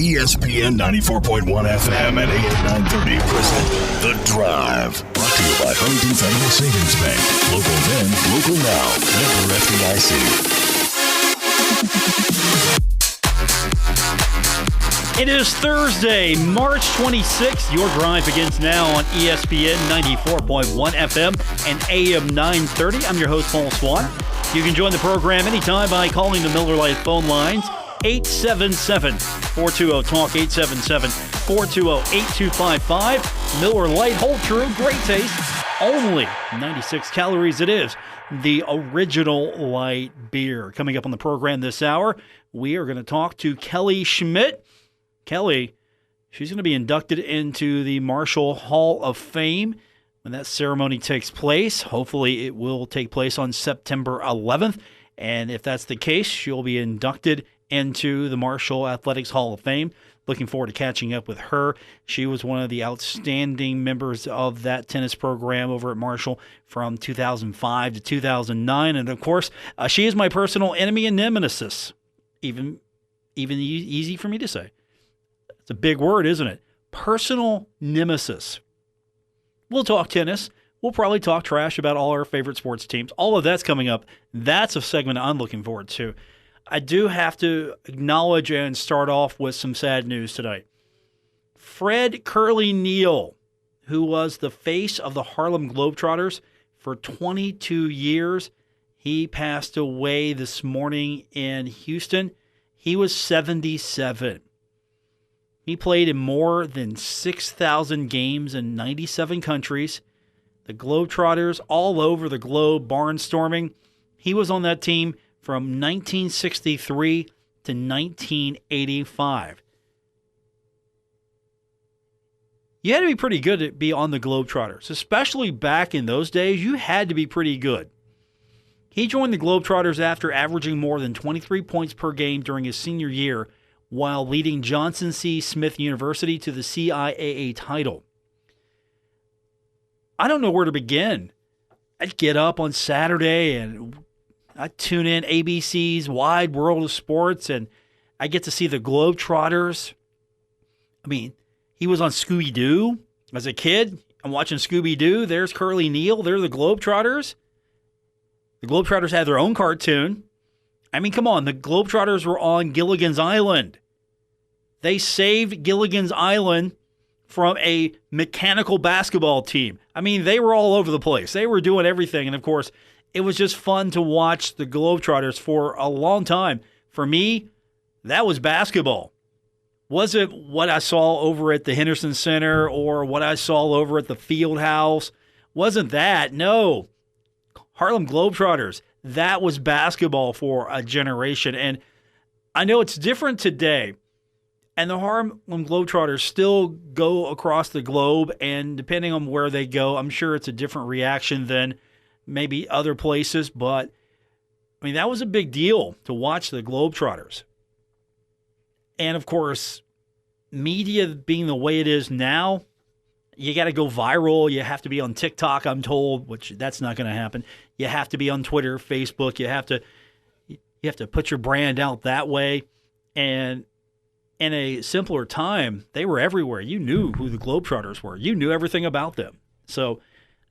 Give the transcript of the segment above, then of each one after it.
ESPN 94.1 FM and AM 930 present The Drive. Brought to you by Huntington Federal Savings Bank. Local then, local now. Member FDIC. It is Thursday, March 26th. Your Drive begins now on ESPN 94.1 FM and AM 930. I'm your host, Paul Swann. You can join the program anytime by calling the Miller Lite phone lines, 877-420-TALK, 877-420-8255. Miller Lite, hold true, great taste, only 96 calories it is. The original light beer. Coming up on the program this hour, we are going to talk to Kellie Schmitt. Kellie, she's going to be inducted into the Marshall Hall of Fame when that ceremony takes place. Hopefully it will take place on September 11th. And if that's the case, she'll be inducted into the Marshall Athletics Hall of Fame. Looking forward to catching up with her. She was one of the outstanding members of that tennis program over at Marshall from 2005 to 2009. And, of course, she is my personal enemy and nemesis. Even easy for me to say. It's a big word, isn't it? Personal nemesis. We'll talk tennis. We'll probably talk trash about all our favorite sports teams. All of that's coming up. That's a segment I'm looking forward to. I do have to acknowledge and start off with some sad news tonight. Fred Curly Neal, who was the face of the Harlem Globetrotters for 22 years, he passed away this morning in Houston. He was 77. He played in more than 6,000 games in 97 countries. The Globetrotters all over the globe barnstorming. He was on that team from 1963 to 1985. You had to be pretty good to be on the Globetrotters, especially back in those days. You had to be pretty good. He joined the Globetrotters after averaging more than 23 points per game during his senior year, while leading Johnson C. Smith University to the CIAA title. I don't know where to begin. I'd get up on Saturday and I'd tune in ABC's Wide World of Sports, and I get to see the Globetrotters. I mean, he was on Scooby-Doo as a kid. I'm watching Scooby-Doo. There's Curly Neal. They're the Globetrotters. The Globetrotters had their own cartoon. I mean, come on. The Globetrotters were on Gilligan's Island. They saved Gilligan's Island from a mechanical basketball team. I mean, they were all over the place. They were doing everything. And, of course, it was just fun to watch the Globetrotters for a long time. For me, that was basketball. Wasn't what I saw over at the Henderson Center or what I saw over at the Field House. Wasn't that. No. Harlem Globetrotters. That was basketball for a generation. And I know it's different today. And the Harlem Globetrotters still go across the globe, and depending on where they go, I'm sure it's a different reaction than maybe other places. But, I mean, that was a big deal to watch the Globetrotters. And, of course, media being the way it is now, you got to go viral. You have to be on TikTok, I'm told, which that's not going to happen. You have to be on Twitter, Facebook. You have to put your brand out that way. And in a simpler time, they were everywhere. You knew who the Globetrotters were. You knew everything about them. So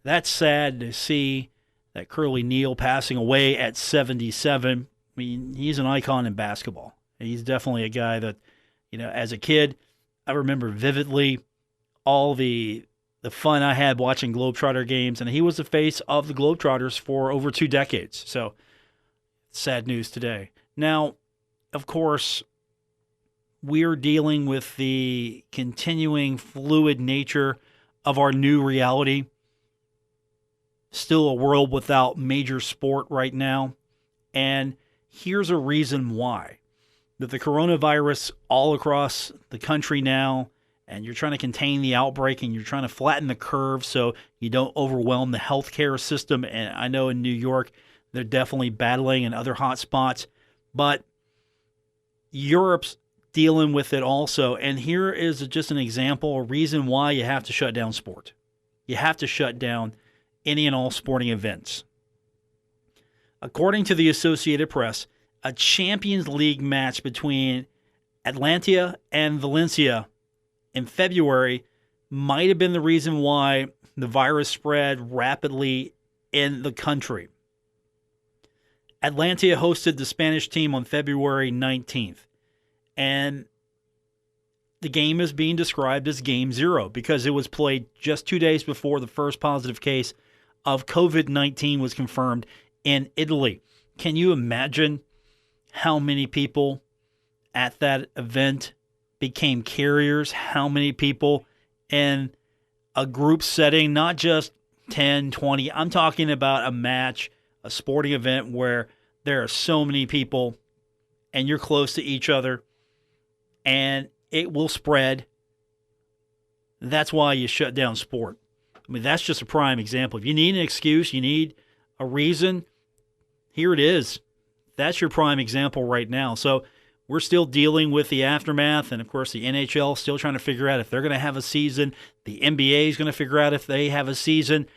that's sad to see that Curly Neal passing away at 77. I mean, he's an icon in basketball. He's definitely a guy that, you know, as a kid, I remember vividly all the fun I had watching Globetrotter games, and he was the face of the Globetrotters for over 2 decades. So sad news today. Now, of course, we're dealing with the continuing fluid nature of our new reality. Still a world without major sport right now. And here's a reason why. That the coronavirus all across the country now, and you're trying to contain the outbreak and you're trying to flatten the curve so you don't overwhelm the healthcare system. And I know in New York, they're definitely battling in other hot spots. But Europe's dealing with it also. And here is just an example, a reason why you have to shut down sport. You have to shut down any and all sporting events. According to the Associated Press, a Champions League match between Atlanta and Valencia in February might have been the reason why the virus spread rapidly in the country. Atlanta hosted the Spanish team on February 19th, and the game is being described as Game 0 because it was played just 2 days before the first positive case of COVID-19 was confirmed in Italy. Can you imagine how many people at that event became carriers? How many people in a group setting, not just 10, 20. I'm talking about a match, a sporting event where there are so many people and you're close to each other and it will spread. That's why you shut down sport. I mean, that's just a prime example. If you need an excuse, you need a reason, here it is. That's your prime example right now. So we're still dealing with the aftermath, and of course the NHL is still trying to figure out if they're going to have a season. The NBA is going to figure out if they have a season.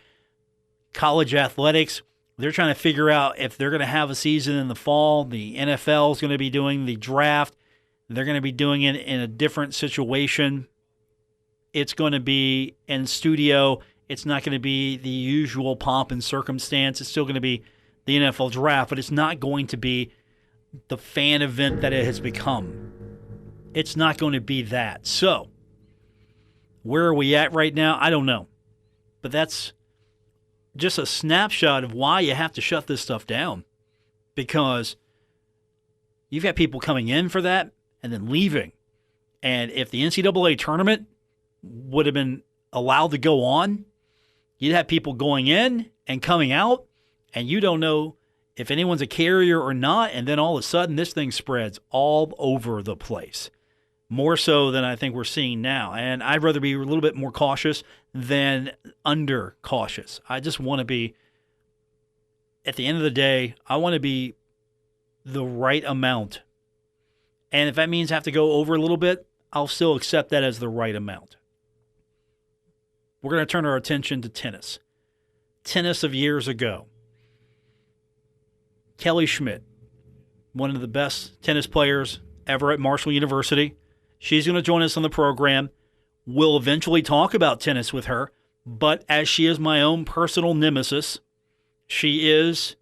College athletics, they're trying to figure out if they're going to have a season in the fall. The NFL is going to be doing the draft. They're going to be doing it in a different situation. It's going to be in studio. It's not going to be the usual pomp and circumstance. It's still going to be the NFL draft, but it's not going to be the fan event that it has become. It's not going to be that. So, where are we at right now? I don't know. But that's just a snapshot of why you have to shut this stuff down. Because you've got people coming in for that and then leaving. And if the NCAA tournament would have been allowed to go on, you'd have people going in and coming out, and you don't know if anyone's a carrier or not, and then all of a sudden this thing spreads all over the place. More so than I think we're seeing now. And I'd rather be a little bit more cautious than under cautious. I just want to be, at the end of the day, I want to be the right amount. And if that means I have to go over a little bit, I'll still accept that as the right amount. We're going to turn our attention to tennis. Tennis of years ago. Kellie Schmitt, one of the best tennis players ever at Marshall University. She's going to join us on the program. We'll eventually talk about tennis with her, but as she is my own personal nemesis, she is,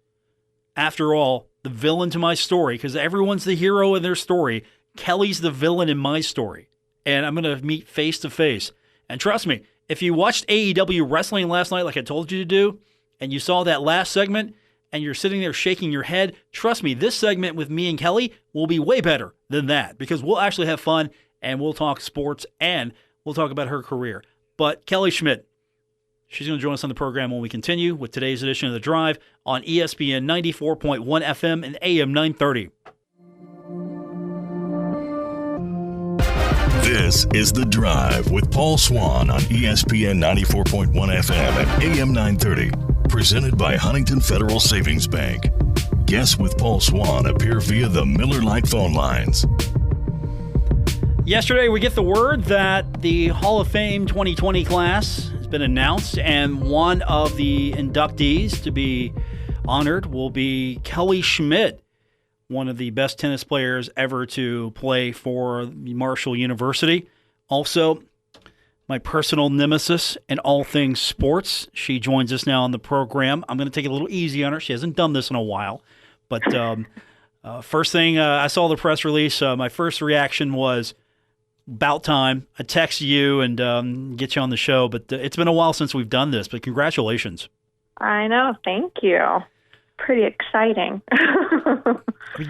after all, the villain to my story, because everyone's the hero in their story. Kellie's the villain in my story, and I'm going to meet face to face. And trust me, if you watched AEW wrestling last night like I told you to do, and you saw that last segment, and you're sitting there shaking your head, trust me, this segment with me and Kellie will be way better than that because we'll actually have fun and we'll talk sports and we'll talk about her career. But Kellie Schmitt, she's going to join us on the program when we continue with today's edition of The Drive on ESPN 94.1 FM and AM 930. This is The Drive with Paul Swann on ESPN 94.1 FM and AM 930. Presented by Huntington Federal Savings Bank. Guests with Paul Swann appear via the Miller Lite phone lines. Yesterday, we get the word that the Hall of Fame 2020 class has been announced, and one of the inductees to be honored will be Kellie Schmitt, one of the best tennis players ever to play for Marshall University. Also, my personal nemesis in all things sports. She joins us now on the program. I'm going to take it a little easy on her. She hasn't done this in a while. But first thing, I saw the press release. My first reaction was about time. I text you and get you on the show. But it's been a while since we've done this. But congratulations. I know. Thank you. Pretty exciting.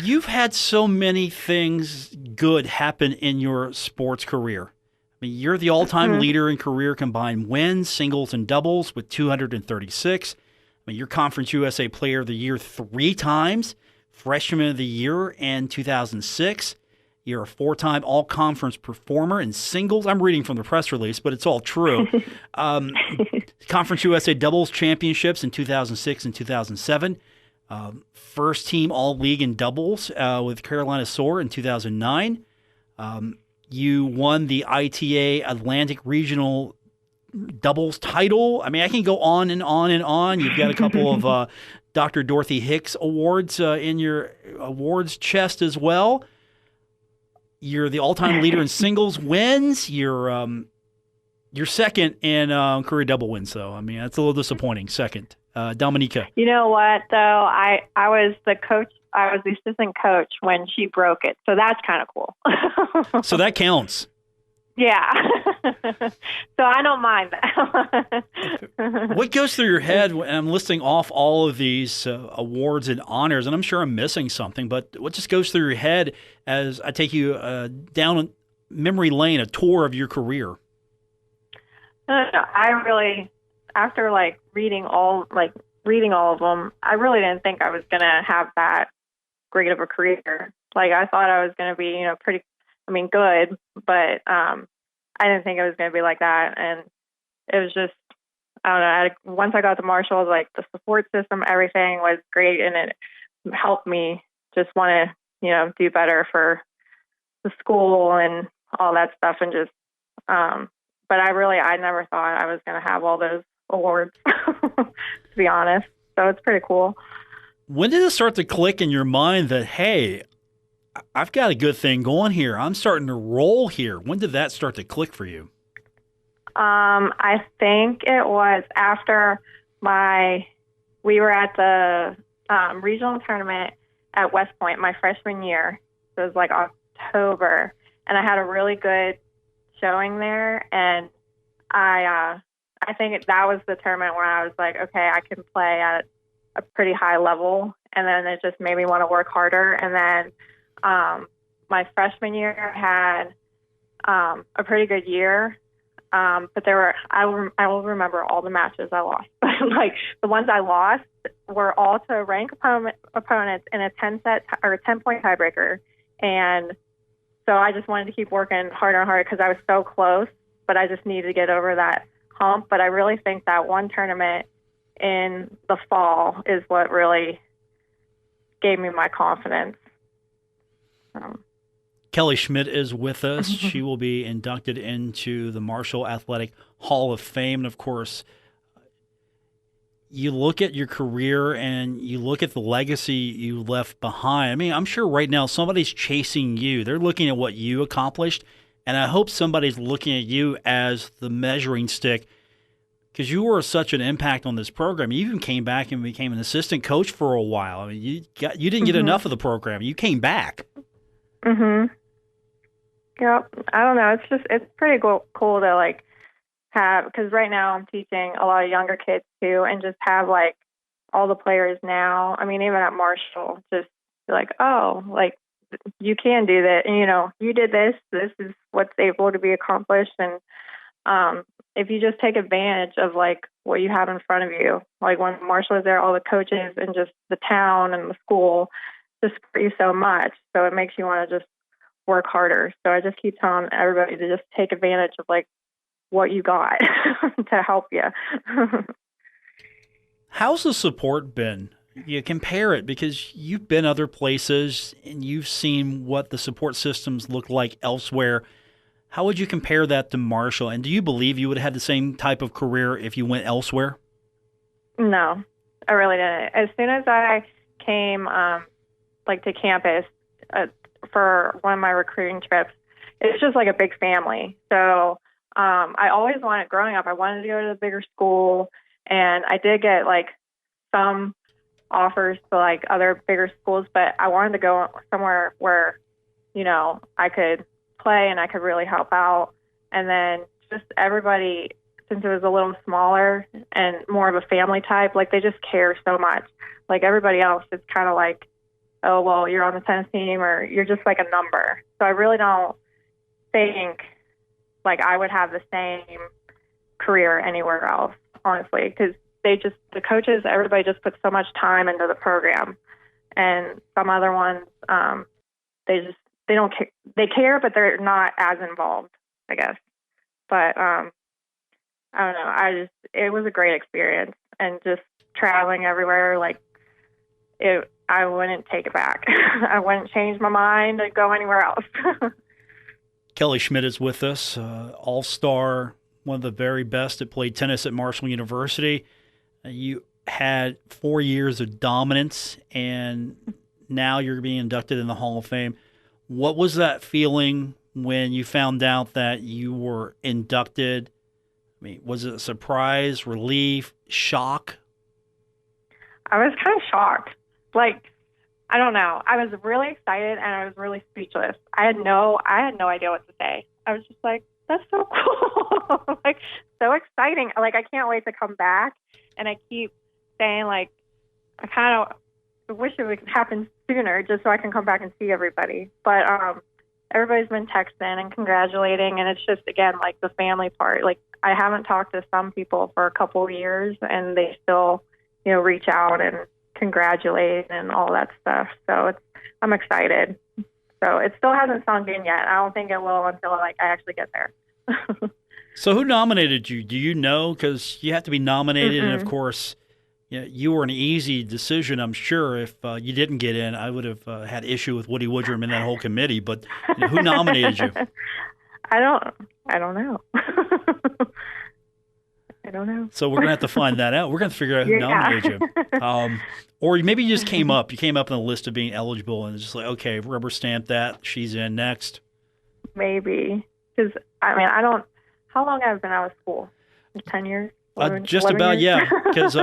You've had so many things good happen in your sports career. I mean, you're the all-time leader in career combined wins, singles and doubles with 236. I mean, you're Conference USA Player of the Year 3 times, Freshman of the Year in 2006. You're a 4-time all-conference performer in singles. I'm reading from the press release, but it's all true. Conference USA Doubles Championships in 2006 and 2007. First team all-league in doubles with Carolina Soar in 2009. You won the ITA Atlantic Regional Doubles title. I mean, I can go on and on and on. You've got a couple of Dr. Dorothy Hicks awards in your awards chest as well. You're the all-time leader in singles wins. You're second in career double wins, though. I mean, that's a little disappointing. Second, Dominica. You know what, though? I was the coach. I was the assistant coach when she broke it, so that's kind of cool. So that counts. Yeah. So I don't mind that. What goes through your head when I'm listing off all of these awards and honors, and I'm sure I'm missing something, but what just goes through your head as I take you down memory lane, a tour of your career? I really, after reading all of them, I really didn't think I was going to have that great of a career. I thought I was going to be, good, but I didn't think it was going to be like that. And it was just, I don't know, once I got to Marshall, the support system, everything was great, and it helped me just want to, do better for the school and all that stuff. And just, but I never thought I was going to have all those awards, to be honest. So it's pretty cool. When did it start to click in your mind that, hey, I've got a good thing going here. I'm starting to roll here. When did that start to click for you? I think it was after we were at the regional tournament at West Point my freshman year. So it was October, and I had a really good showing there. And I think that was the tournament where I was like, okay, I can play at a pretty high level. And then it just made me want to work harder. And then my freshman year had a pretty good year, but I will remember all the matches I lost. The ones I lost were all to ranked opponents in a 10-point tiebreaker, and so I just wanted to keep working harder and harder because I was so close, but I just needed to get over that hump. But I really think that one tournament in the fall is what really gave me my confidence. Kellie Schmitt is with us. She will be inducted into the Marshall Athletic Hall of Fame. And, of course, you look at your career and you look at the legacy you left behind. I mean, I'm sure right now somebody's chasing you. They're looking at what you accomplished, and I hope somebody's looking at you as the measuring stick because you were such an impact on this program. You even came back and became an assistant coach for a while. I mean, you didn't get enough of the program. You came back. Yep. I don't know. It's pretty cool to have, because right now I'm teaching a lot of younger kids too, and just have all the players now. I mean, even at Marshall, just you can do that, and you did this. This is what's able to be accomplished, and if you just take advantage of what you have in front of you, when Marshall was there, all the coaches and just the town and the school just support you so much, so it makes you want to just work harder. So I just keep telling everybody to just take advantage of what you got to help you. How's the support been? You compare it because you've been other places and you've seen what the support systems look like elsewhere. How would you compare that to Marshall? And do you believe you would have had the same type of career if you went elsewhere? No, I really didn't. As soon as I came to campus for one of my recruiting trips, it's just a big family. So I always wanted, growing up, I wanted to go to the bigger school, and I did get some offers to other bigger schools, but I wanted to go somewhere where, I could play and I could really help out. And then just everybody, since it was a little smaller and more of a family type, they just care so much. Everybody else is kind of oh, well, you're on the tennis team, or you're just a number. So I really don't think I would have the same career anywhere else, honestly, because the coaches, everybody just puts so much time into the program. And some other ones, they don't care. They care, but they're not as involved, I guess. But I don't know. It was a great experience, and just traveling everywhere, I wouldn't take it back. I wouldn't change my mind and go anywhere else. Kellie Schmitt is with us, all-star, one of the very best that played tennis at Marshall University. You had 4 years of dominance, and now you're being inducted in the Hall of Fame. What was that feeling when you found out that you were inducted? I mean, was it a surprise, relief, shock? I was kind of shocked. Like, I don't know. I was really excited and I was really speechless. I had no idea what to say. I was just like, that's so cool. Like, so exciting. Like, I can't wait to come back. And I keep saying, like, I kind of wish it would happen sooner just so I can come back and see everybody. But everybody's been texting and congratulating. And it's just, again, like the family part. Like, I haven't talked to some people for a couple of years and they still, reach out and congratulate and all that stuff. So I'm excited. So it still hasn't sunk in yet. I don't think it will until I actually get there. So who nominated you? Do you know? Because you have to be nominated, and of course, you were an easy decision. I'm sure if you didn't get in, I would have had issue with Woody Woodrum and that whole committee. But who nominated you? I don't know. I don't know. So we're gonna have to find that out. We're gonna figure out who nominated you. Or maybe you just came up. You came up on the list of being eligible, and it's just like, okay, rubber stamp that. She's in next. Maybe, because I don't. How long have I been out of school? 10 years. 11, just about, years? yeah. Because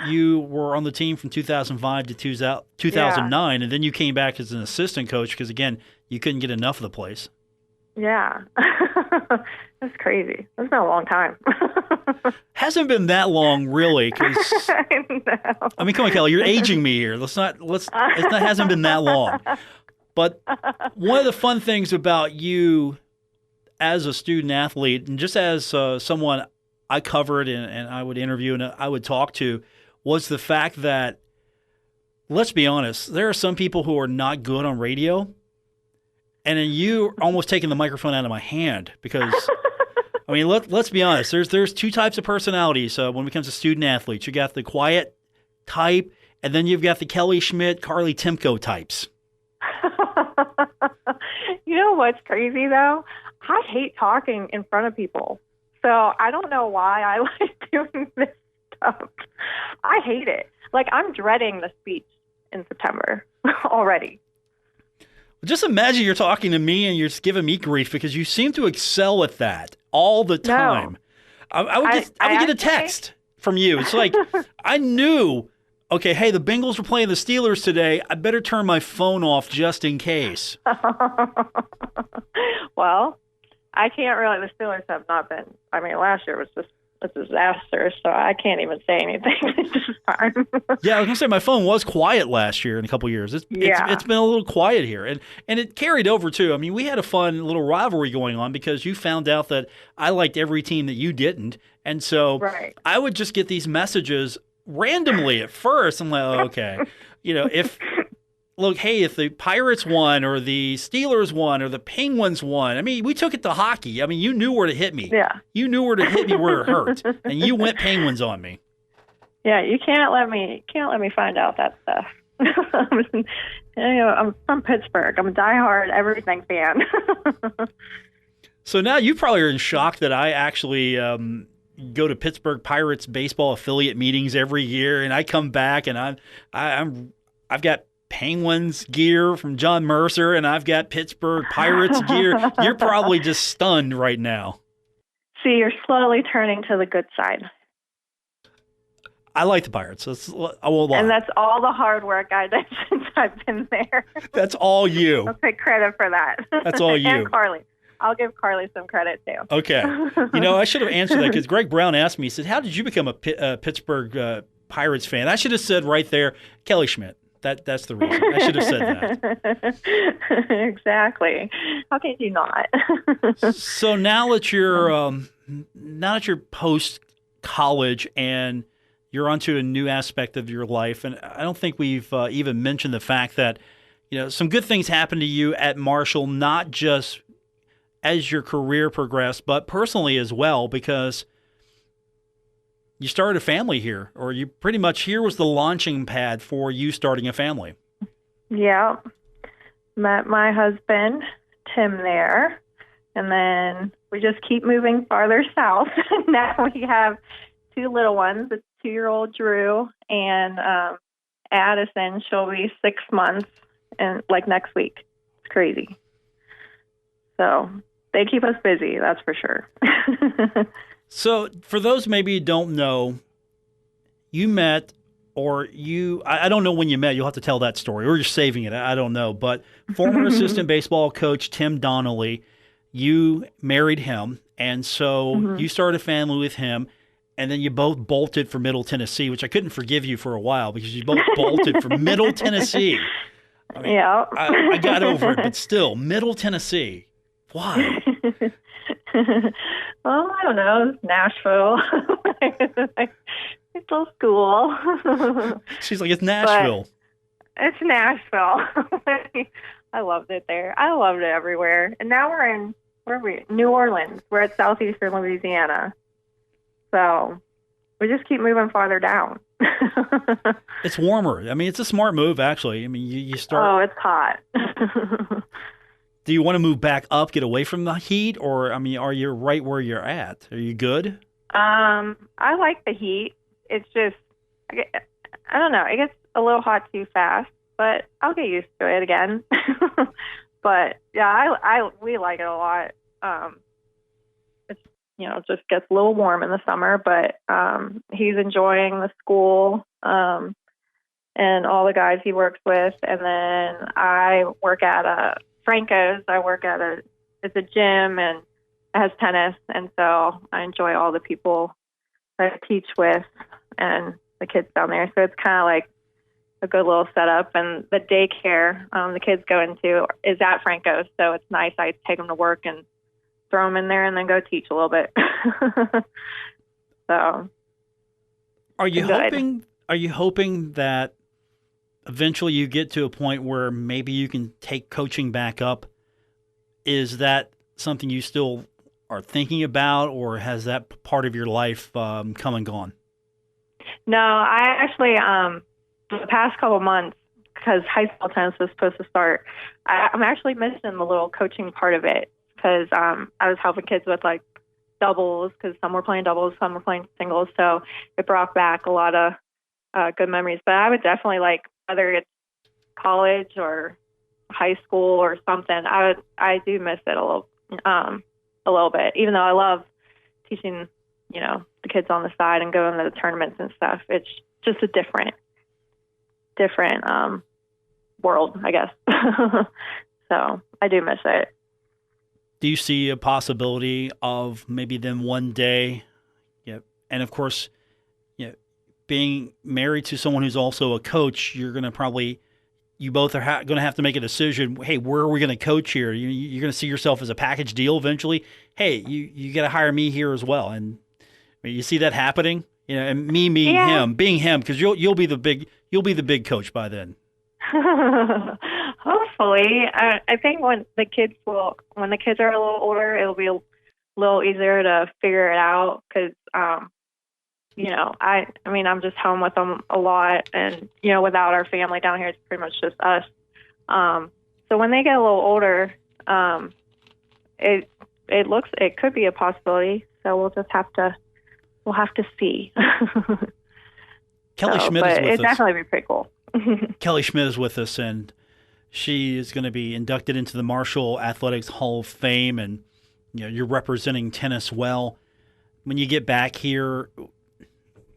you were on the team from 2005 to 2009, and then you came back as an assistant coach because again, you couldn't get enough of the place. Yeah, that's crazy. That's been a long time. Hasn't been that long, really. Cause, I know. I mean, come on, Kelly, you're aging me here. Hasn't been that long. But one of the fun things about you as a student athlete, and just as someone I covered and I would interview and I would talk to, was the fact that, let's be honest, there are some people who are not good on radio. And then you almost taking the microphone out of my hand because, I mean, let's be honest. There's two types of personalities when it comes to student athletes. You got the quiet type, and then you've got the Kellie Schmitt, Carly Timko types. You know what's crazy though? I hate talking in front of people, so I don't know why I like doing this stuff. I hate it. Like, I'm dreading the speech in September already. Just imagine you're talking to me and you're just giving me grief because you seem to excel at that all the time. No. I would get a text from you. It's like, I knew, okay, hey, the Bengals were playing the Steelers today. I better turn my phone off just in case. Well, I can't really, the Steelers have not been, I mean, last year was just a disaster, so I can't even say anything this time. Yeah, I was going to say, my phone was quiet last year in a couple of years. It's been a little quiet here, and it carried over, too. I mean, we had a fun little rivalry going on because you found out that I liked every team that you didn't, and so I would just get these messages randomly at first. I'm like, oh, okay. If the Pirates won or the Steelers won or the Penguins won, I mean, we took it to hockey. I mean, you knew where to hit me. Yeah. You knew where to hit me where it hurt, and you went Penguins on me. Yeah, you can't let me find out that stuff. I'm from Pittsburgh. I'm a diehard everything fan. So now you probably are in shock that I actually go to Pittsburgh Pirates baseball affiliate meetings every year, and I come back and I've got Penguins gear from John Mercer, and I've got Pittsburgh Pirates gear. You're probably just stunned right now. See, you're slowly turning to the good side. I like the Pirates. I won't lie. And that's all the hard work I did since I've been there. That's all you. I'll take credit for that. That's all you. And Carly. I'll give Carly some credit, too. Okay. I should have answered that because Greg Brown asked me, he said, how did you become a Pittsburgh Pirates fan? I should have said right there, Kellie Schmitt. That's the reason. I should have said that. Exactly. How can you not? So now that you're post college and you're onto a new aspect of your life, and I don't think we've even mentioned the fact that some good things happened to you at Marshall, not just as your career progressed, but personally as well, because you started a family here, or you pretty much here was the launching pad for you starting a family. Yeah. Met my husband, Tim, there. And then we just keep moving farther south. Now we have two little ones, a 2-year-old Drew and Addison. She'll be 6 months and next week. It's crazy. So they keep us busy, that's for sure. So for those maybe you don't know, you met, or I don't know when you met. You'll have to tell that story, or you're saving it. I don't know. But former assistant baseball coach Tim Donnelly, you married him, and so you started a family with him, and then you both bolted for Middle Tennessee, which I couldn't forgive you for a while because you both bolted for Middle Tennessee. I mean, Yeah. I got over it, but still, Middle Tennessee. Why? Well, I don't know. Nashville. It's a school. She's like, it's Nashville. But it's Nashville. I loved it there. I loved it everywhere. And now we're in, where are we? New Orleans. We're at southeastern Louisiana. So we just keep moving farther down. It's warmer. I mean, it's a smart move, actually. I mean, you start. Oh, it's hot. Do you want to move back up, get away from the heat, or I mean, are you right where you're at? Are you good? I like the heat. It's just, I don't know. It gets a little hot too fast, but I'll get used to it again. But yeah, we like it a lot. It's, it just gets a little warm in the summer, but he's enjoying the school and all the guys he works with. And then I work at Franco's. I work at it's a gym, and it has tennis, and so I enjoy all the people that I teach with and the kids down there. So it's kind of like a good little setup. And the daycare the kids go into is at Franco's, so it's nice. I take them to work and throw them in there, and then go teach a little bit. So, are you hoping that eventually you get to a point where maybe you can take coaching back up? Is that something you still are thinking about, or has that part of your life come and gone? No, I actually, the past couple months, because high school tennis was supposed to start, I'm actually missing the little coaching part of it, because I was helping kids with like doubles, because some were playing doubles, some were playing singles, so it brought back a lot of good memories. But I would definitely like, whether it's college or high school or something, I do miss it a little bit, even though I love teaching, the kids on the side and going to the tournaments and stuff. It's just a different world, I guess. So I do miss it. Do you see a possibility of maybe them one day, and of course, being married to someone who's also a coach, you're going to you both are going to have to make a decision. Hey, where are we going to coach here? You're going to see yourself as a package deal eventually. Hey, you got to hire me here as well. And you see that happening, and me being him, because you'll be the big coach by then. Hopefully, I think when the kids are a little older, it'll be a little easier to figure it out, because I'm just home with them a lot, and without our family down here, it's pretty much just us. So when they get a little older, it could be a possibility. So we'll have to see. Kellie Schmitt is with us. It'd definitely be pretty cool. Kellie Schmitt is with us, and she is going to be inducted into the Marshall Athletics Hall of Fame, and you're representing tennis well. When you get back here,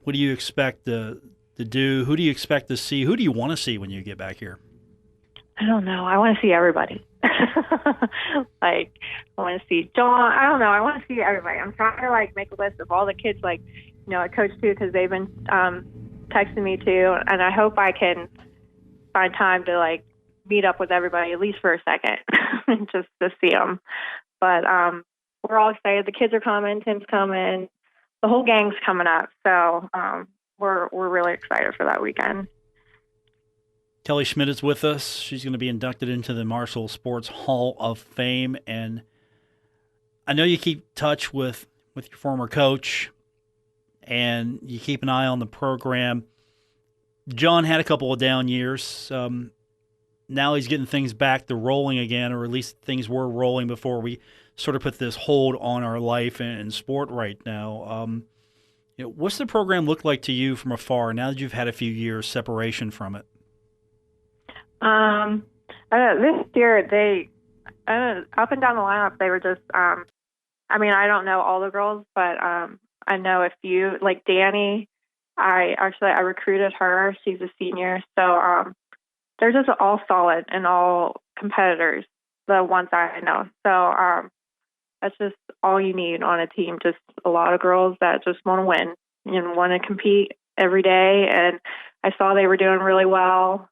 what do you expect to do? Who do you expect to see? Who do you want to see when you get back here? I don't know. I want to see everybody. I want to see John. I don't know. I want to see everybody. I'm trying to make a list of all the kids I coach too, because they've been texting me too, and I hope I can find time to meet up with everybody at least for a second, just to see them. But we're all excited. The kids are coming. Tim's coming. The whole gang's coming up, so we're really excited for that weekend. Kellie Schmitt is with us. She's going to be inducted into the Marshall Sports Hall of Fame, and I know you keep touch with your former coach, and you keep an eye on the program. John had a couple of down years. Now he's getting things back to rolling again, or at least things were rolling before we sort of put this hold on our life and sport right now. What's the program look like to you from afar now that you've had a few years separation from it? This year up and down the lineup, they were just. I mean, I don't know all the girls, but I know a few. Like Danny, I recruited her. She's a senior, so they're just all solid and all competitors. The ones I know, so that's just all you need on a team. Just a lot of girls that just want to win and want to compete every day. And I saw they were doing really well.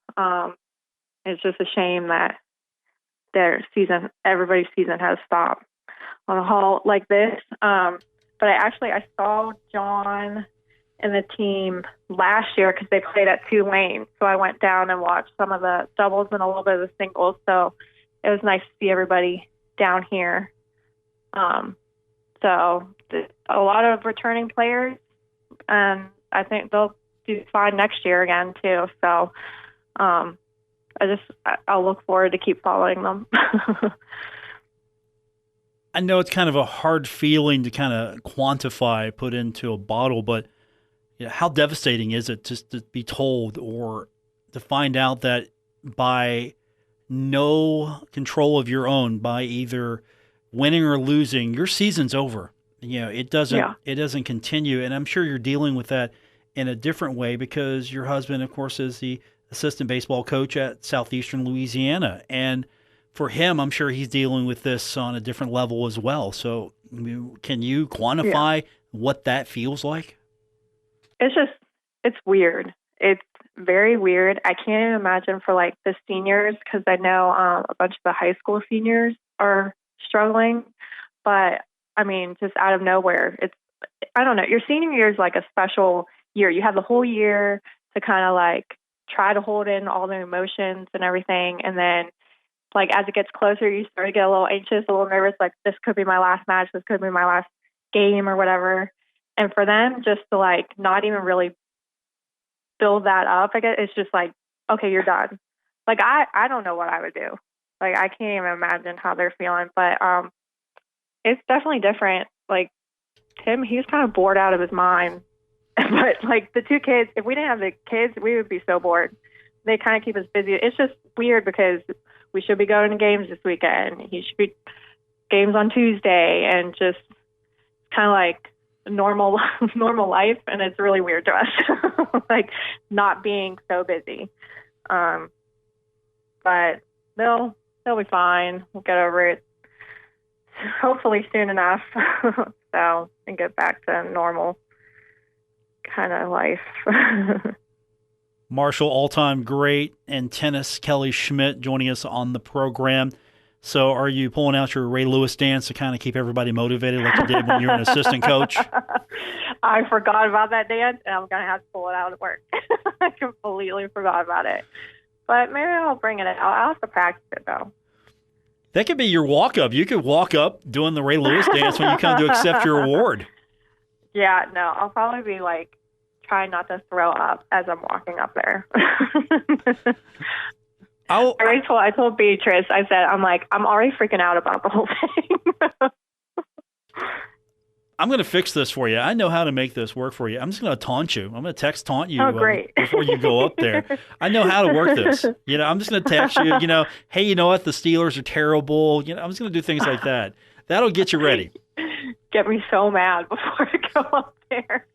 It's just a shame that everybody's season has stopped on a halt like this. But I saw John and the team last year because they played at Tulane. So I went down and watched some of the doubles and a little bit of the singles. So it was nice to see everybody down here. So a lot of returning players, and I think they'll do fine next year again too. So I'll look forward to keep following them. I know it's kind of a hard feeling to kind of quantify, put into a bottle, but how devastating is it just to be told or to find out that by no control of your own, by either winning or losing, your season's over. It doesn't continue. And I'm sure you're dealing with that in a different way because your husband, of course, is the assistant baseball coach at Southeastern Louisiana. And for him, I'm sure he's dealing with this on a different level as well. So can you quantify what that feels like? It's weird. It's very weird. I can't even imagine for like the seniors because I know a bunch of the high school seniors are struggling. But I mean, just out of nowhere, I don't know. Your senior year is like a special year. You have the whole year to kind of like try to hold in all the emotions and everything. And then like as it gets closer, you start to get a little anxious, a little nervous, like this could be my last match, this could be my last game or whatever. And for them just to like not even really build that up, I guess it's just like, okay, you're done. Like I don't know what I would do. Like I can't even imagine how they're feeling. But it's definitely different. Like Tim, he's kind of bored out of his mind. But like the two kids, if we didn't have the kids, we would be so bored. They kind of keep us busy. It's just weird because we should be going to games this weekend. He should be games on Tuesday, and just kind of like normal life. And it's really weird to us, like not being so busy. But they'll be fine. We'll get over it hopefully soon enough. So and get back to normal kind of life. Marshall, all-time great in tennis, Kellie Schmitt, joining us on the program. So are you pulling out your Ray Lewis dance to kind of keep everybody motivated like you did when you were an assistant coach? I forgot about that dance, and I'm going to have to pull it out at work. I completely forgot about it. But maybe I'll bring it out. I'll have to practice it, though. That could be your walk-up. You could walk up doing the Ray Lewis dance when you come to accept your award. Yeah, no, I'll probably be like, trying not to throw up as I'm walking up there. I told Beatrice, I said, I'm already freaking out about the whole thing. I'm going to fix this for you. I know how to make this work for you. I'm just going to taunt you. I'm going to text taunt you great. Before you go up there. I know how to work this. I'm just going to text you, hey, you know what? The Steelers are terrible. I'm just going to do things like that. That'll get you ready. Get me so mad before I go up there.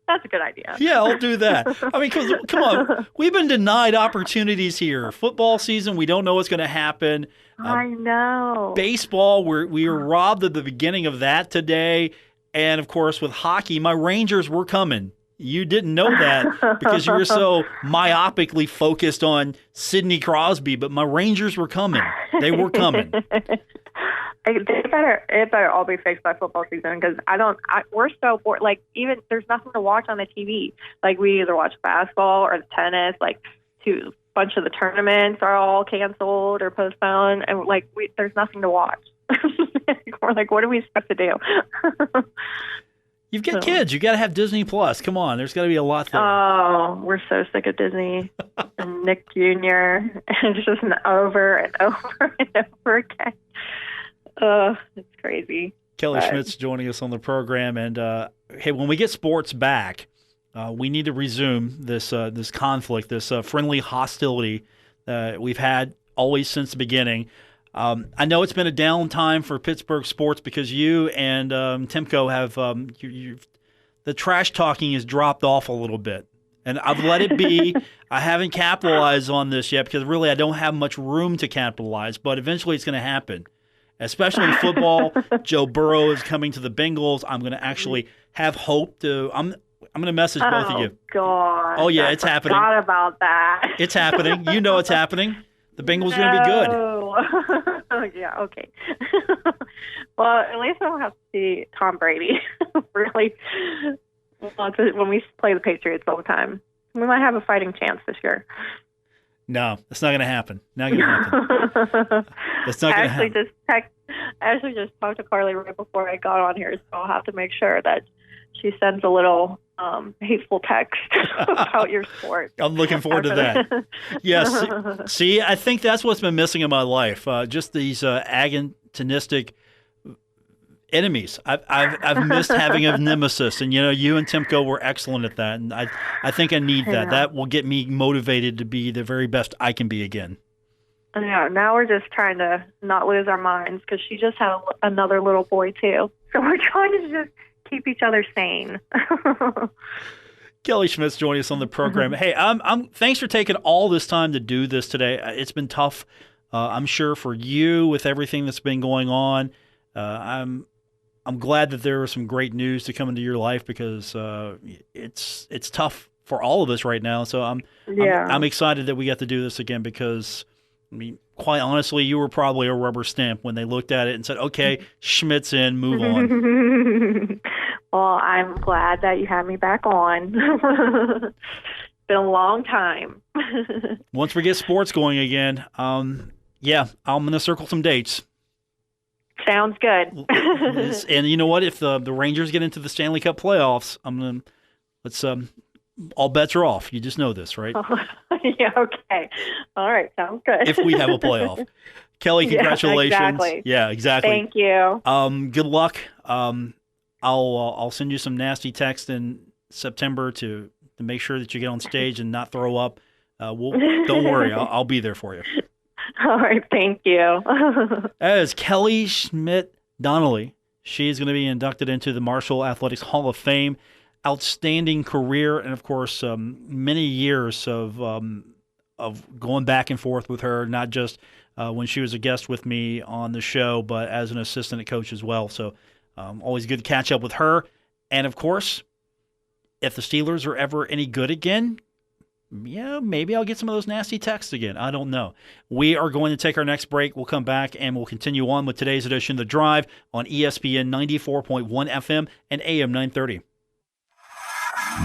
That's a good idea. Yeah, I'll do that. I mean, come on. We've been denied opportunities here. Football season, we don't know what's going to happen. I know. Baseball, we were robbed at the beginning of that today. And, of course, with hockey, my Rangers were coming. You didn't know that because you were so myopically focused on Sidney Crosby, but my Rangers were coming. They were coming. It better all be fixed by football season because we're so bored. Like even there's nothing to watch on the TV. Like we either watch basketball or tennis. Like a bunch of the tournaments are all canceled or postponed, and like there's nothing to watch. We're like, what are we supposed to do? You've got kids. You got to have Disney Plus. Come on, there's got to be a lot there. Oh, we're so sick of Disney and Nick Jr. and it's just over and over and over again. It's crazy. Kellie Schmitt's joining us on the program, and hey, when we get sports back, we need to resume this conflict, this friendly hostility we've had always since the beginning. I know it's been a down time for Pittsburgh sports because you and Timko have the trash talking has dropped off a little bit. And I've let it be. I haven't capitalized on this yet because really I don't have much room to capitalize, but eventually it's going to happen. Especially in football, Joe Burrow is coming to the Bengals. I'm going to actually have hope to. I'm going to message both of you. Oh God! Oh yeah, it's happening. Forgot about that. It's happening. You know it's happening. The Bengals are going to be good. Oh yeah. Okay. Well, at least I don't have to see Tom Brady. Really, when we play the Patriots all the time, we might have a fighting chance this year. No, that's not going to happen. Not going to happen. That's not going to happen. I actually just talked to Carly right before I got on here, so I'll have to make sure that she sends a little hateful text about your sport. I'm looking forward to that. Yes. See, I think that's what's been missing in my life. Just these agonistic enemies. I've missed having a nemesis, and you and Timko were excellent at that, and I think I need that. That will get me motivated to be the very best I can be again. Yeah, now we're just trying to not lose our minds because she just had another little boy too, so we're trying to just keep each other sane. Kellie Schmitt's joining us on the program. Hey, thanks for taking all this time to do this today. It's been tough, I'm sure, for you with everything that's been going on. I'm glad that there was some great news to come into your life because it's tough for all of us right now. So I'm excited that we got to do this again because, I mean, quite honestly, you were probably a rubber stamp when they looked at it and said, okay, Schmidt's in, move on. Well, I'm glad that you had me back on. It's been a long time. Once we get sports going again, I'm going to circle some dates. Sounds good. And you know what? If the Rangers get into the Stanley Cup playoffs, let's all bets are off. You just know this, right? Yeah. Okay. All right. Sounds good. If we have a playoff, Kellie, congratulations. Yeah, exactly. Yeah, exactly. Thank you. Good luck. I'll send you some nasty text in September to make sure that you get on stage and not throw up. Don't worry. I'll be there for you. All right, thank you. As Kellie Schmitt Donnelly, she's going to be inducted into the Marshall Athletics Hall of Fame. Outstanding career, and of course, many years of going back and forth with her. Not just when she was a guest with me on the show, but as an assistant coach as well. So, always good to catch up with her. And of course, if the Steelers are ever any good again, maybe I'll get some of those nasty texts again. I don't know. We are going to take our next break. We'll come back and we'll continue on with today's edition of The Drive on ESPN 94.1 FM and AM 930.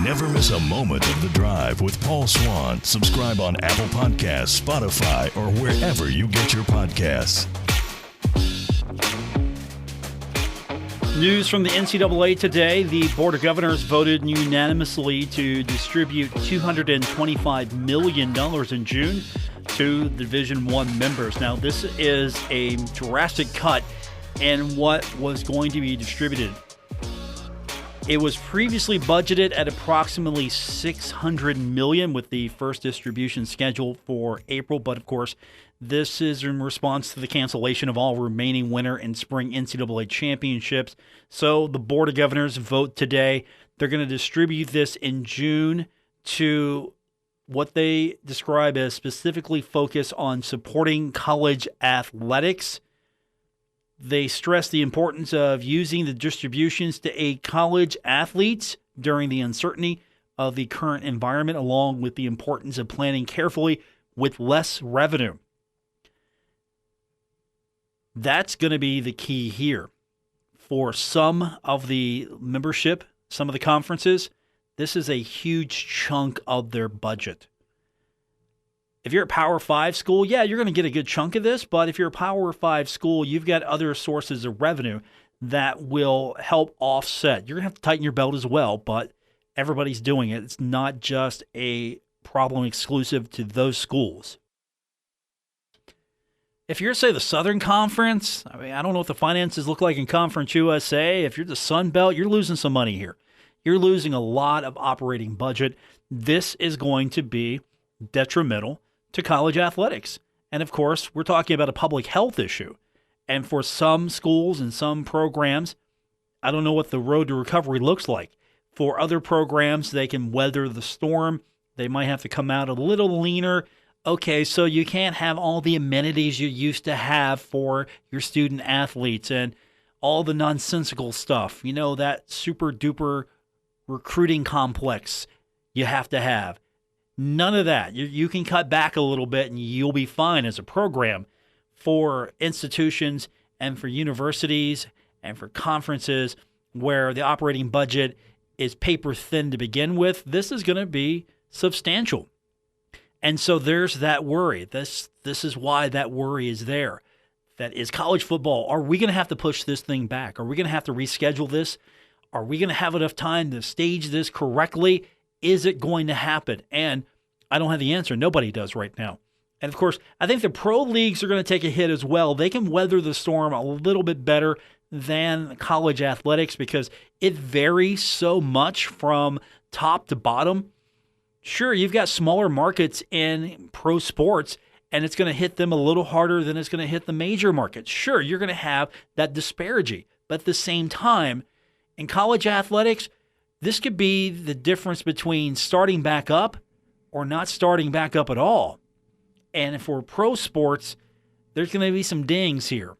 Never miss a moment of The Drive with Paul Swann. Subscribe on Apple Podcasts, Spotify, or wherever you get your podcasts. News from the NCAA today. The Board of Governors voted unanimously to distribute $225 million in June to the Division I members. Now, this is a drastic cut in what was going to be distributed. It was previously budgeted at approximately $600 million with the first distribution scheduled for April, but of course, this is in response to the cancellation of all remaining winter and spring NCAA championships. So the Board of Governors vote today. They're going to distribute this in June to what they describe as specifically focus on supporting college athletics. They stress the importance of using the distributions to aid college athletes during the uncertainty of the current environment, along with the importance of planning carefully with less revenue. That's going to be the key here. For some of the membership, some of the conferences, this is a huge chunk of their budget. If you're a Power 5 school, you're going to get a good chunk of this, but if you're a Power 5 school, you've got other sources of revenue that will help offset. You're going to have to tighten your belt as well, but everybody's doing it. It's not just a problem exclusive to those schools. If you're, say, the Southern Conference, I don't know what the finances look like in Conference USA. If you're the Sun Belt, you're losing some money here. You're losing a lot of operating budget. This is going to be detrimental to college athletics. And, of course, we're talking about a public health issue. And for some schools and some programs, I don't know what the road to recovery looks like. For other programs, they can weather the storm. They might have to come out a little leaner. Okay, so you can't have all the amenities you used to have for your student athletes and all the nonsensical stuff. You know, that super duper recruiting complex you have to have. None of that. You can cut back a little bit and you'll be fine as a program. For institutions and for universities and for conferences where the operating budget is paper thin to begin with, this is going to be substantial. And so there's that worry. This is why that worry is there. That is college football. Are we going to have to push this thing back? Are we going to have to reschedule this? Are we going to have enough time to stage this correctly? Is it going to happen? And I don't have the answer. Nobody does right now. And of course, I think the pro leagues are going to take a hit as well. They can weather the storm a little bit better than college athletics because it varies so much from top to bottom. Sure, you've got smaller markets in pro sports, and it's going to hit them a little harder than it's going to hit the major markets. Sure, you're going to have that disparity. But at the same time, in college athletics, this could be the difference between starting back up or not starting back up at all. And for pro sports, there's going to be some dings here.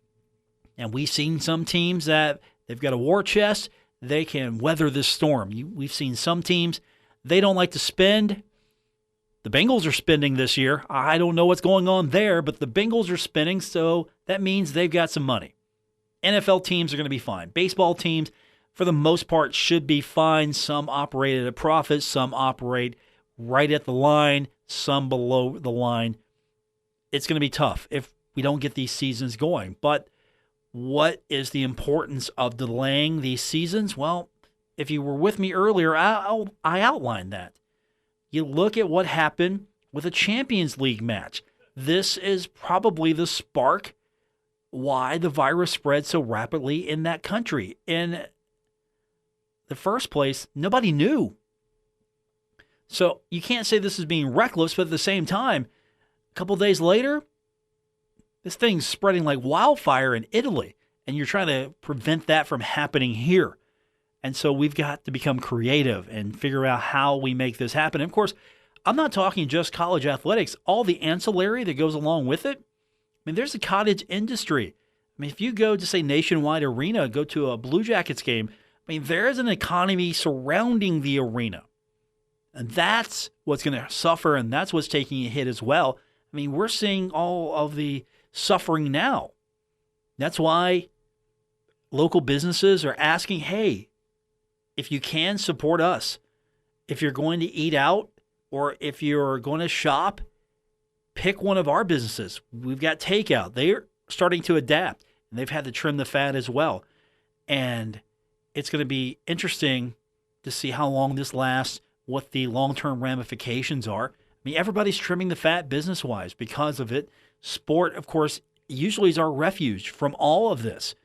And we've seen some teams that they've got a war chest. They can weather this storm. We've seen some teams, they don't like to spend. The Bengals are spending this year. I don't know what's going on there, but the Bengals are spending, so that means they've got some money. NFL teams are going to be fine. Baseball teams, for the most part, should be fine. Some operate at a profit. Some operate right at the line. Some below the line. It's going to be tough if we don't get these seasons going. But what is the importance of delaying these seasons? Well, if you were with me earlier, I outlined that. You look at what happened with a Champions League match. This is probably the spark why the virus spread so rapidly in that country. In the first place, nobody knew. So you can't say this is being reckless, but at the same time, a couple days later, this thing's spreading like wildfire in Italy, and you're trying to prevent that from happening here. And so we've got to become creative and figure out how we make this happen. And of course, I'm not talking just college athletics, all the ancillary that goes along with it. I mean, there's a cottage industry. I mean, if you go to, say, Nationwide Arena, go to a Blue Jackets game, I mean, there is an economy surrounding the arena. And that's what's going to suffer, and that's what's taking a hit as well. I mean, we're seeing all of the suffering now. That's why local businesses are asking, hey, if you can, support us. If you're going to eat out or if you're going to shop, pick one of our businesses. We've got takeout. They're starting to adapt, and they've had to trim the fat as well. And it's going to be interesting to see how long this lasts, what the long-term ramifications are. I mean, everybody's trimming the fat business-wise because of it. Sport, of course, usually is our refuge from all of this.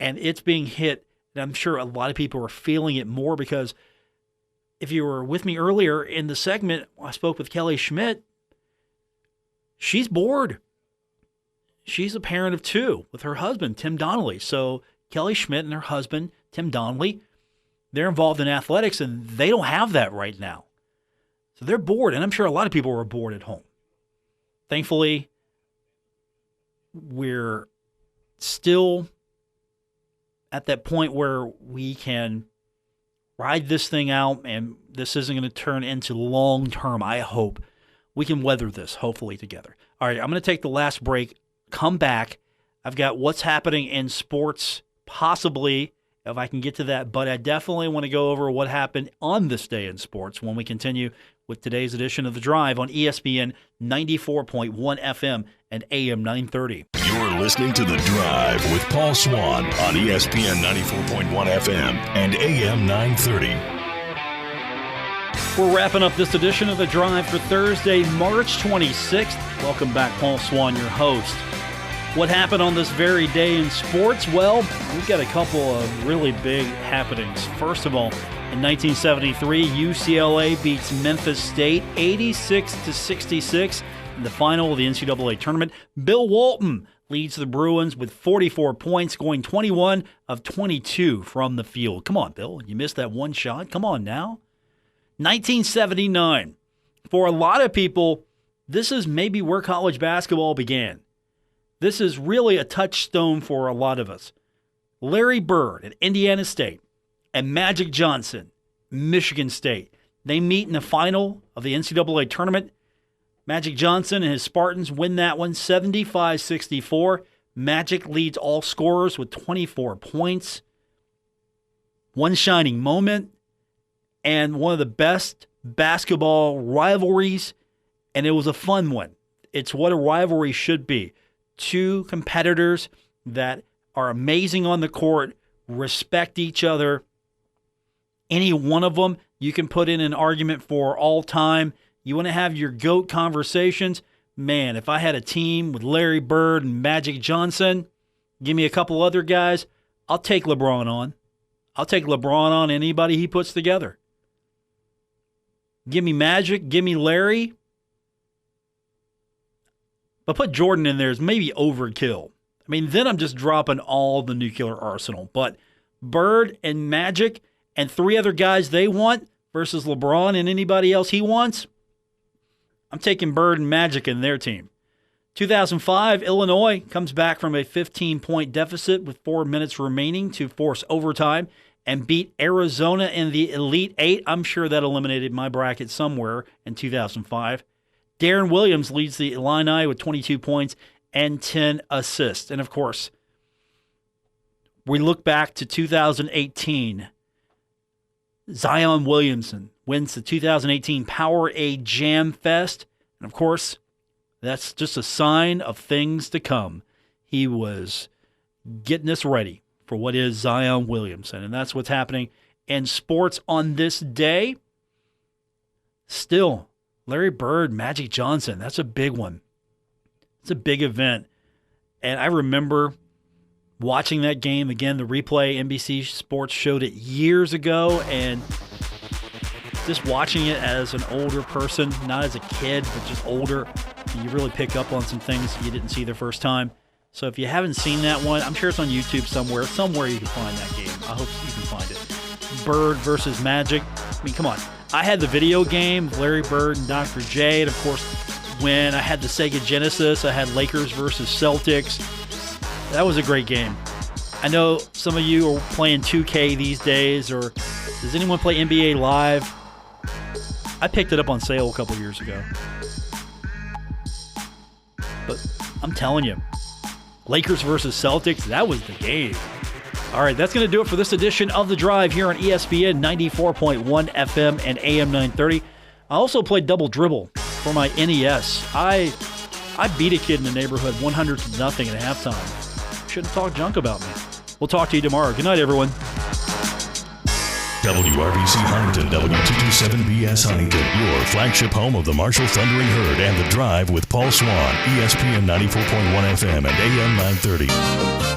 And it's being hit, and I'm sure a lot of people are feeling it more because if you were with me earlier in the segment, I spoke with Kellie Schmitt. She's bored. She's a parent of two with her husband, Tim Donnelly. So Kellie Schmitt and her husband, Tim Donnelly, they're involved in athletics, and they don't have that right now. So they're bored, and I'm sure a lot of people are bored at home. Thankfully, we're still at that point where we can ride this thing out, and this isn't going to turn into long-term, I hope. We can weather this, hopefully, together. All right, I'm going to take the last break, come back. I've got what's happening in sports, possibly, if I can get to that, but I definitely want to go over what happened on this day in sports when we continue with today's edition of The Drive on ESPN 94.1 FM and AM 930. You're listening to The Drive with Paul Swann on ESPN 94.1 FM and AM 930. We're wrapping up this edition of The Drive for Thursday, March 26th. Welcome back, Paul Swann, your host. What happened on this very day in sports? Well, we've got a couple of really big happenings. First of all, in 1973, UCLA beats Memphis State 86-66 in the final of the NCAA tournament. Bill Walton leads the Bruins with 44 points, going 21 of 22 from the field. Come on, Bill. You missed that one shot. Come on now. 1979. For a lot of people, this is maybe where college basketball began. This is really a touchstone for a lot of us. Larry Bird at Indiana State and Magic Johnson, Michigan State. They meet in the final of the NCAA tournament. Magic Johnson and his Spartans win that one 75-64. Magic leads all scorers with 24 points. One shining moment and one of the best basketball rivalries, and it was a fun one. It's what a rivalry should be. Two competitors that are amazing on the court, respect each other. Any one of them you can put in an argument for all time. You want to have your GOAT conversations? Man, if I had a team with Larry Bird and Magic Johnson, give me a couple other guys, I'll take LeBron on. I'll take LeBron on anybody he puts together. Give me Magic, give me Larry. But put Jordan in there is maybe overkill. I mean, then I'm just dropping all the nuclear arsenal. But Bird and Magic and three other guys they want versus LeBron and anybody else he wants, I'm taking Bird and Magic in their team. 2005, Illinois comes back from a 15-point deficit with 4 minutes remaining to force overtime and beat Arizona in the Elite Eight. I'm sure that eliminated my bracket somewhere in 2005. Darren Williams leads the Illini with 22 points and 10 assists. And, of course, we look back to 2018. Zion Williamson wins the 2018 Powerade Jam Fest. And, of course, that's just a sign of things to come. He was getting us ready for what is Zion Williamson. And that's what's happening in sports on this day. Still, Larry Bird, Magic Johnson, that's a big one. It's a big event. And I remember watching that game again, the replay. NBC Sports showed it years ago, and just watching it as an older person, not as a kid, but just older, you really pick up on some things you didn't see the first time. So if you haven't seen that one, I'm sure it's on YouTube somewhere. Somewhere you can find that game. I hope you can find it. Bird versus Magic. I mean, come on. I had the video game, Larry Bird and Dr. J, and of course, when I had the Sega Genesis, I had Lakers versus Celtics. That was a great game. I know some of you are playing 2K these days, or does anyone play NBA Live? I picked it up on sale a couple years ago. But I'm telling you, Lakers versus Celtics, that was the game. All right, that's going to do it for this edition of The Drive here on ESPN 94.1 FM and AM 930. I also played Double Dribble for my NES. I beat a kid in the neighborhood 100-0 at halftime. Shouldn't talk junk about me. We'll talk to you tomorrow. Good night, everyone. WRBC Huntington, W227BS Huntington, your flagship home of the Marshall Thundering Herd and The Drive with Paul Swann, ESPN 94.1 FM and AM 930.